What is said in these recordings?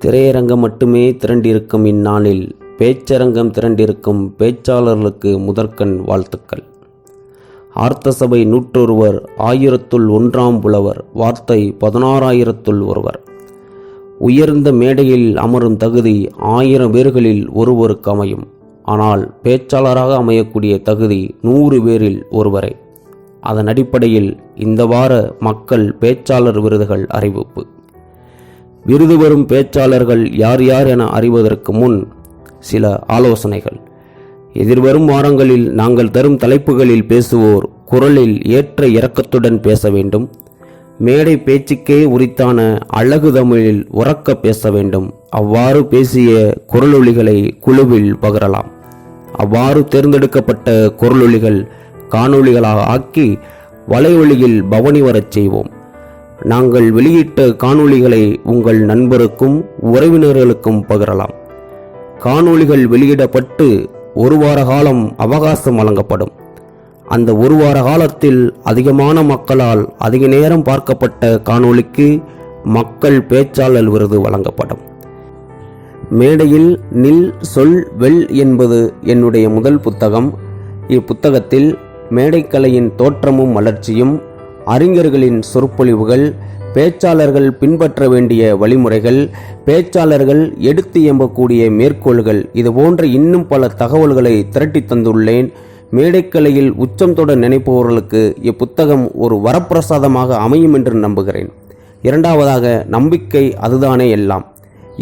திரையரங்கம் மட்டுமே திரண்டிருக்கும் இந்நாளில் பேச்சரங்கம் திரண்டிருக்கும் பேச்சாளர்களுக்கு முதற்கண் வாழ்த்துக்கள். ஆர்த்த சபை 101 1000ல் 1ஆம் புலவர். வார்த்தை 16000ல் ஒருவர். உயர்ந்த மேடையில் அமரும் தகுதி 1000 பேர்களில் ஒருவருக்கு அமையும். ஆனால் பேச்சாளராக அமையக்கூடிய தகுதி 100 பேரில் ஒருவரே. அதன் அடிப்படையில் இந்த வார மக்கள் பேச்சாளர் விருதுகள் அறிவிப்பு. விருது வரும் பேச்சாளர்கள் யார் யார் என அறிவதற்கு முன் சில ஆலோசனைகள். எதிர்வரும் வாரங்களில் நாங்கள் தரும் தலைப்புகளில் பேசுவோர் குரலில் ஏற்ற இறக்கத்துடன் பேச வேண்டும். மேடை பேச்சுக்கே உரித்தான அழகு தமிழில் உரக்க பேச வேண்டும். அவ்வாறு பேசிய குரலொலிகளை குழுவில் பகிரலாம். அவ்வாறு தேர்ந்தெடுக்கப்பட்ட குரலொலிகள் காணொளிகளாக ஆக்கி வலைவழியில் பவனி வரச் செய்வோம். நாங்கள் வெளியிட்ட காணொளிகளை உங்கள் நண்பருக்கும் உறவினர்களுக்கும் பகிரலாம். காணொளிகள் வெளியிடப்பட்டு 1 வார காலம் அவகாசம் வழங்கப்படும். அந்த 1 வார காலத்தில் அதிகமான மக்களால் அதிக நேரம் பார்க்கப்பட்ட காணொளிக்கு மக்கள் பேச்சாளர் விருது வழங்கப்படும். மேடையில் நில் சொல் வெல் என்பது என்னுடைய முதல் புத்தகம். இப்புத்தகத்தில் மேடைக்கலையின் தோற்றமும் வளர்ச்சியும், அறிஞர்களின் சொற்பொழிவுகள், பேச்சாளர்கள் பின்பற்ற வேண்டிய வழிமுறைகள், பேச்சாளர்கள் எடுத்து எம்பக்கூடிய மேற்கோள்கள், இதுபோன்ற இன்னும் பல தகவல்களை திரட்டி தந்துள்ளேன். மேடைக்கலையில் உச்சம் தொட நினைப்பவர்களுக்கு இப்புத்தகம் ஒரு வரப்பிரசாதமாக அமையும் என்று நம்புகிறேன். இரண்டாவதாக, நம்பிக்கை அதுதானே எல்லாம்.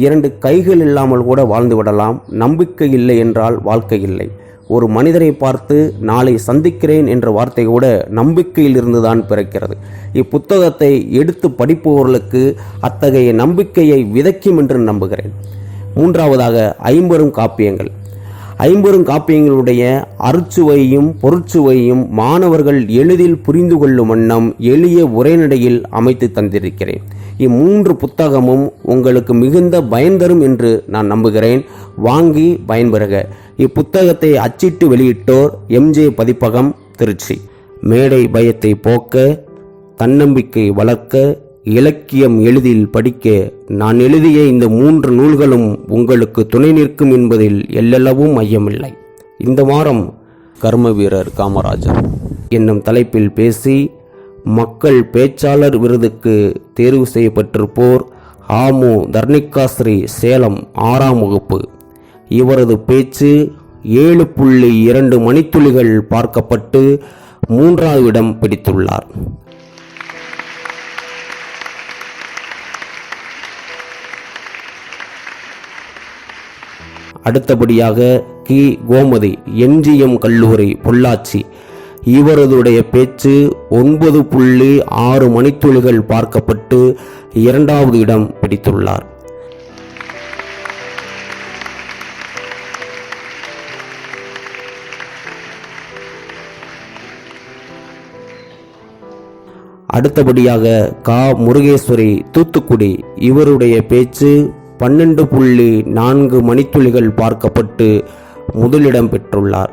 2 கைகள் இல்லாமல் கூட வாழ்ந்து விடலாம். நம்பிக்கை இல்லை என்றால் வாழ்க்கை இல்லை. ஒரு மனிதரை பார்த்து நாளை சந்திக்கிறேன் என்ற வார்த்தை கூட நம்பிக்கையில் இருந்துதான் பிறக்கிறது. இப்புத்தகத்தை எடுத்து படிப்பவர்களுக்கு அத்தகைய நம்பிக்கையை விதைக்கும் என்று நம்புகிறேன். மூன்றாவதாக, 50 காப்பியங்கள். 50 காப்பியங்களுடைய அருச்சுவையும் பொருட்சுவையும் மாணவர்கள் எளிதில் புரிந்து கொள்ளும் வண்ணம் எளிய உரைநடையில் அமைத்து தந்திருக்கிறேன். இம்மூன்று புத்தகமும் உங்களுக்கு மிகுந்த பயன் தரும் என்று நான் நம்புகிறேன். வாங்கி பயன்பெறுக. இப்புத்தகத்தை அச்சிட்டு வெளியிட்டோர் எம்ஜே பதிப்பகம், திருச்சி. மேடை பயத்தை போக்க, தன்னம்பிக்கை வளர்க்க, இலக்கியம் எளிதில் படிக்க நான் எழுதிய இந்த 3 நூல்களும் உங்களுக்கு துணை நிற்கும் என்பதில் எல்லளவும் ஐயமில்லை. இந்த வாரம் கர்ம வீரர் காமராஜர் என்னும் தலைப்பில் பேசி மக்கள் பேச்சாளர் விருதுக்கு தேர்வு செய்யப்பட்டிருப்போர் ஆமு தர்ணிகாஸ்ரீ, சேலம், 6ஆம் வகுப்பு. இவரது பேச்சு 7.2 மணித்துளிகள் பார்க்கப்பட்டு 3வது இடம் பிடித்துள்ளார். அடுத்தபடியாக கி. கோமதி, என்ஜிஎம் கல்லூரி, பொள்ளாச்சி. இவரதுடைய பேச்சு 9.6 மணித்துளிகள் பார்க்கப்பட்டு 2வது இடம் பிடித்துள்ளார். அடுத்தபடியாக கா. முருகேஸ்வரி, தூத்துக்குடி. இவருடைய பேச்சு 12.4 மணித்துளிகள் பார்க்கப்பட்டு முதலிடம் பெற்றுள்ளார்.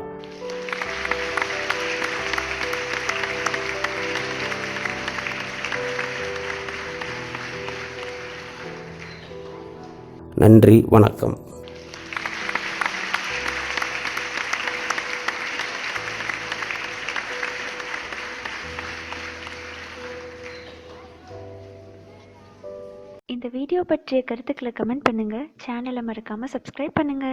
நன்றி, வணக்கம். இந்த வீடியோ பற்றிய கருத்துக்களை கமெண்ட் பண்ணுங்க. சேனலை மறக்காம சப்ஸ்கிரைப் பண்ணுங்க.